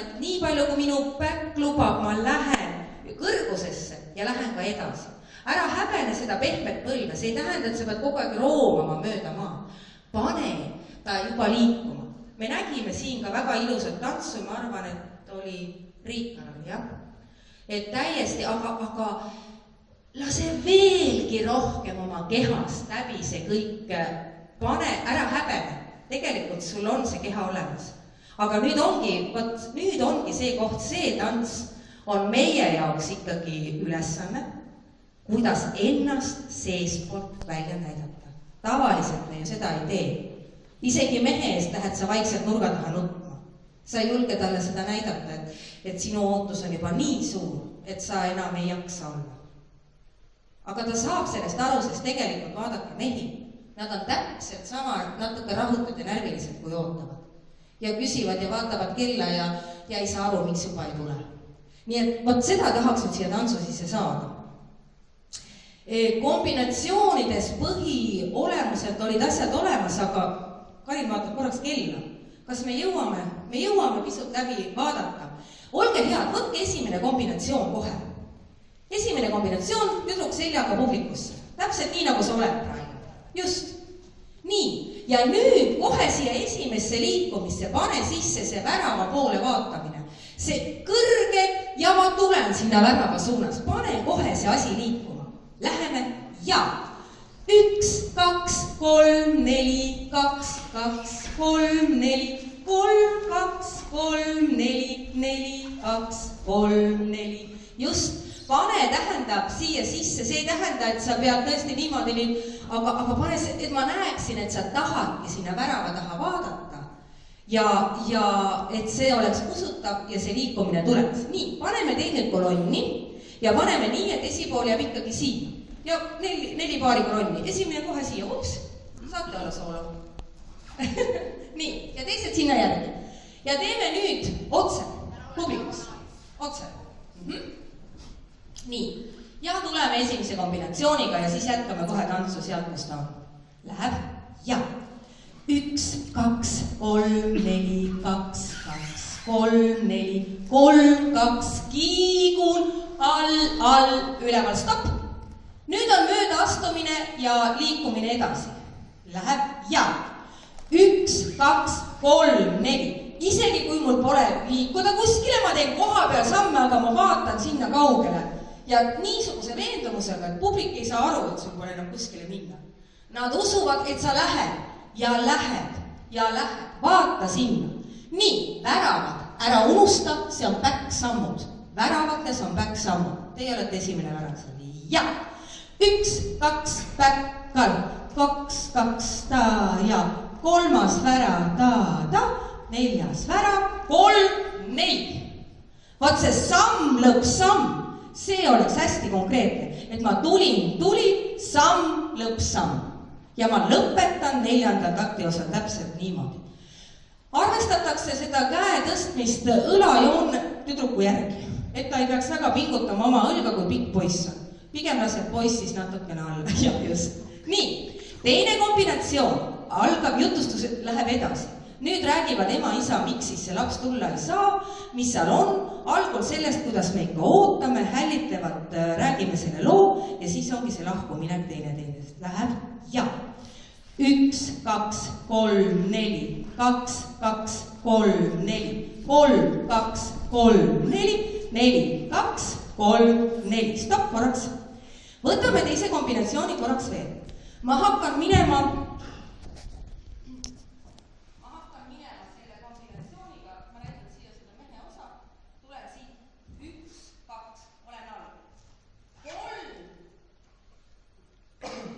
et nii palju, kui minu päkk lubab, ma lähen kõrgusesse ja lähen ka edasi. Ära häbene seda pehmet põlve, see ei tähenda, et sa pead kogu aeg roomama mööda maa. Pane ta juba liikuma. Me nägime siin ka väga ilusat tantsu, ma arvan, et oli Riikal, jah. Et täiesti, aga lase veelgi rohkem oma kehast läbi see kõik, pane, ära häbene. Tegelikult sul on see keha olemas. Aga nüüd ongi see koht, see tants on meie jaoks ikkagi ülesanne, kuidas ennast seespoolt välja näidata. Tavaliselt me ju seda ei tee. Isegi mehe eest lähed sa vaikselt nurga taha nutma. Sa ei julge talle seda näidata, et sinu ootus on juba nii suur, et sa enam ei jaksa olla. Aga ta saab sellest aru, sest tegelikult vaadake mehi. Nad on täpselt sama, natuke rahutud ja närvilised, kui ootavad. Ja küsivad ja vaatavad kella ja ei saa aru, miks juba ei tule. Nii et võt seda tahaks nüüd siia tantsu sisse saada. Kombinatsioonides põhiolemuselt olid asjad olemas, aga Karin vaatab korraks kella. Kas me jõuame? Me jõuame pisut läbi vaadata. Olge head, võtke esimene kombinatsioon kohe. Esimene kombinatsioon, tüdruk seljaga publikusse. Täpselt nii, nagu sa oled praegu. Just. Nii. Ja nüüd kohe siia esimesse liikumisse pane sisse see värava poole vaatamine. See kõrge ja ma tulen sinna värava suunas. Pane kohe see asi liikuma. Läheme ja 1, 2, 3, 4, 2, 2, 3, 4, 3, 2, 3, 4, 4, 2, 3, 4. Just, pane tähendab siia sisse, see ei tähenda, et sa pead tõesti niimoodi, aga pane see, et ma näeksin, et sa tahadki sinna värava taha vaadata ja et see oleks usutav ja see liikumine tuleks. Nii, paneme teine kolonni ja paneme nii, et esipool jääb ikkagi siia. Ja 4 paari kolonni. Esimene kohe siia, ups, saate olla soolo. Nii, ja teised sinna järgi. Ja teeme nüüd otse, publikus. Otse. Nii, ja tuleme esimese kombinatsiooniga ja siis jätkame kohe tantsu sealt, kus ta on. Läheb ja 1, 2, 3, 4, 2, 2, 3, 4, 3, 2, kiigun, all, üleval, stopp. Nüüd on mööda astumine ja liikumine edasi. Läheb ja 1, 2, 3, 4. Isegi kui mul pole liikuda kuskile, ma teen koha peal samme, aga ma vaatan sinna kaugele. Ja niisuguse veendumusega, et publik ei saa aru, et sul pole enam kuskile minna. Nad usuvad, et sa lähed ja lähed ja lähed. Vaata sinna. Nii, väravad. Ära unusta, see on back-sammud. Väravates on back-sammud. Teie olete esimene värav. Ja 1, 2, back-kall. 2, 2, ta ja 3. värav, ta, 4. värav, 3, 4. Vaat see samm, lõppsamm, see oleks hästi konkreetne, et ma tulin, samm, lõppsamm. Ja ma lõpetan 4. takti osal täpselt niimoodi. Arvestatakse seda käe tõstmist õlajoon tüdruku järgi, et ta ei peaks väga pingutama oma õlga, kui pikk poiss on. Pigem laseb poiss siis natukene alla. Ja just. Nii, teine kombinatsioon. Algab jutustus, läheb edasi. Nüüd räägivad ema, isa, miks siis see laps tulla ei saa, mis seal on. Algul sellest, kuidas me ikka ootame, hällitlevad, räägime selle loo ja siis ongi see lahkuminek teineteisest. Läheb ja 1, 2, 3, 4, 2, 2, 3, 4, 3, 2, 3, 4, 4, 2, 3, 4. Stopp korraks. Võtame teise kombinatsiooni korraks veel. Ma hakkan minema selle kombinatsiooniga, ma näitan siia seda mehe osa, tulen siit, 1, 2, olen all, 3,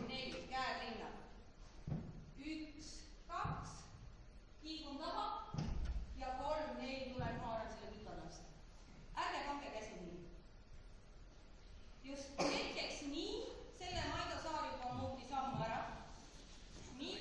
4, käed rinna, 1, 2, kiigun taha ja 3, 4, tulen haaran selle kütolast. Ärge pange käsi nii. Just hetkeks nii, selle Maido Saar juba muuti sammu ära. Nii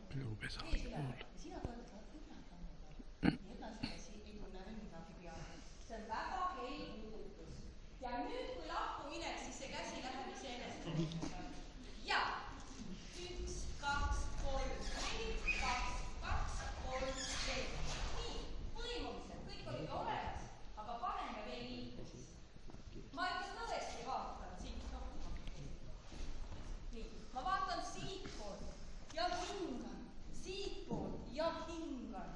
Pesapesa Vees üle. pool. Sina toetad nii edasi ei tule veel midagi peale. See on väga hei puudutus. Ja nüüd, kui lahku minek, siis see käsi läheb iseenesest. Ja 1, 2, 3, 4, 2, 2, 3, 4. Nii, põimumised, kõik olid olemas, aga paneme veel liikumis. Ma ikka tõesti vaatan siit. Nii, ma vaatan siitpoolt ja hingan, siitpoolt ja hingan,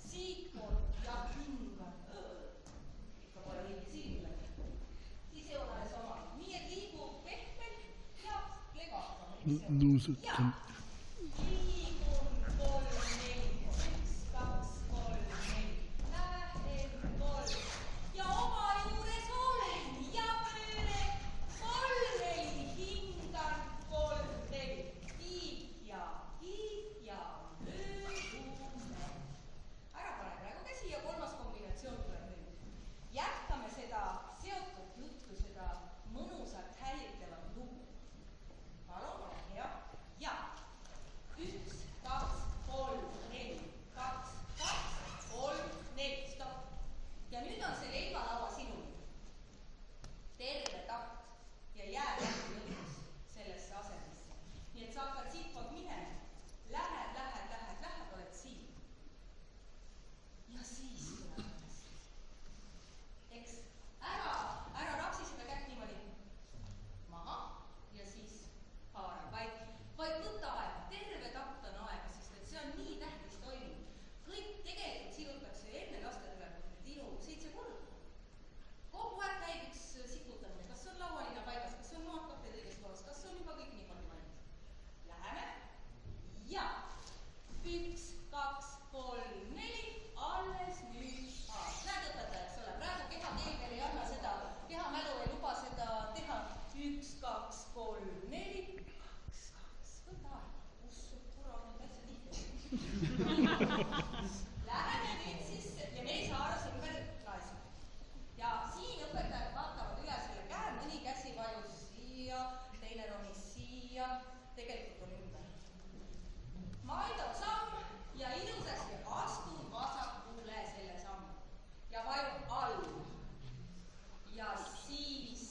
siitpoolt ja hingan. Ikka pole õige silmagi. Siis ei ole sama. Nii et liigub pehmel ja legakamalt. Nuusutan. Liigun 3, 4, 1, 2, 3, 4. Lähen 3 ja oma juures olen ja pööre 3, 4, hingan 3, 4. Kiip ja möödume. Ära pane praegu käsi ja kolmas kombinatsioon tuleb nüüd. Jätkame seda seotud juttu, seda mõnusat häiritavat lugu. Palun, ole hea. Ja 1, 2, 3, 4, 2, 2, 3, 4, stopp. Ja nüüd on see leivalaua sinul. Terve takt ja jää läbi lõpuks sellesse asemisse. Nii et sa hakkad siitpoolt minema. Lähed, oled siin. Ja siis tuleb hästi. Eks ära rapsi seda kätt niimoodi maha ja siis haaran, vaid võta aega, terve takt on aega, sest et see on nii tähtis toiming. Kõik tegelikult silutakse enne lastetulekut tilu 7 korda. Kogu aeg käib üks sikutamine, kas on laualina paigas, kas on maakapid õiges kohas, kas on juba kõik niimoodi valmis. Läheme. Ja 1, 2, 3, 4, alles nüüd aas. Näed õpetaja, eks ole, praegu kehakeel veel ei anna seda, kehamälu ei luba seda teha. 1, 2, 3, 4, 2, 2, võta aega. Ussu, kurat, on täitsa tihti. Läheme nüüd siis ja me ei saa arvas ümber klaasi. Ja siin õpetajad vaatavad üle selle käe, mõni käsi vajus siia, teine ronis siia, tegelikult on ümber. Maido samm ja ilusasti astun vasakule selle sammu ja vajun all. Ja siis.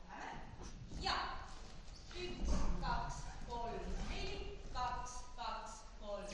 Läheme. Ja 1, 2, 3, 4, 2, 2, 3,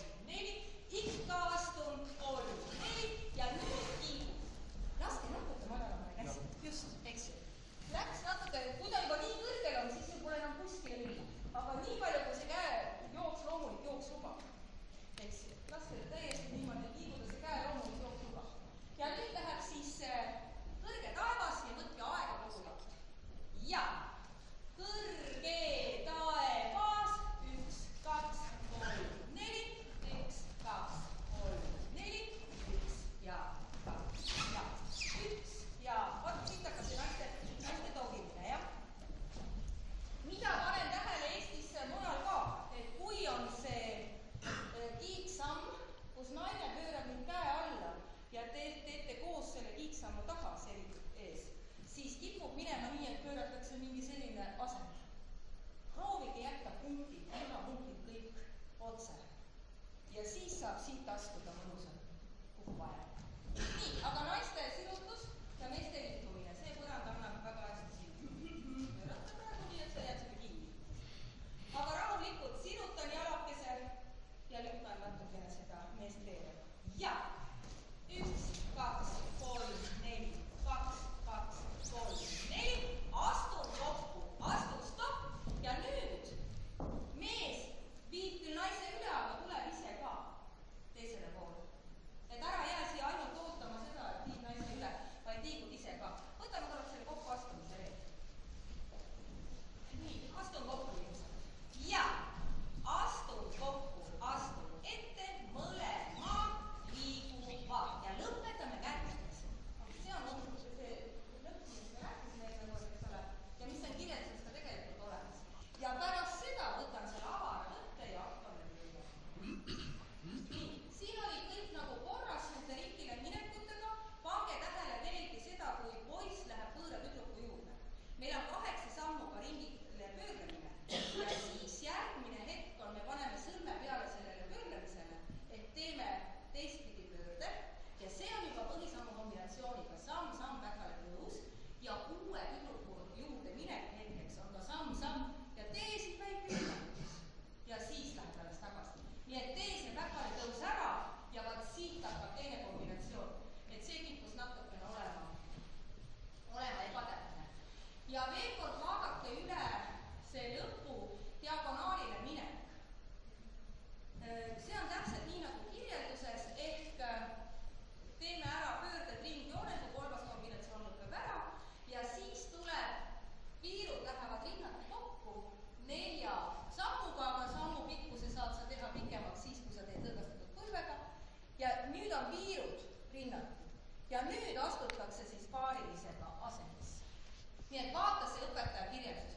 ja nüüd astutakse siis paarilisega asendisse. Nii et vaata see õpetaja kirjelduses.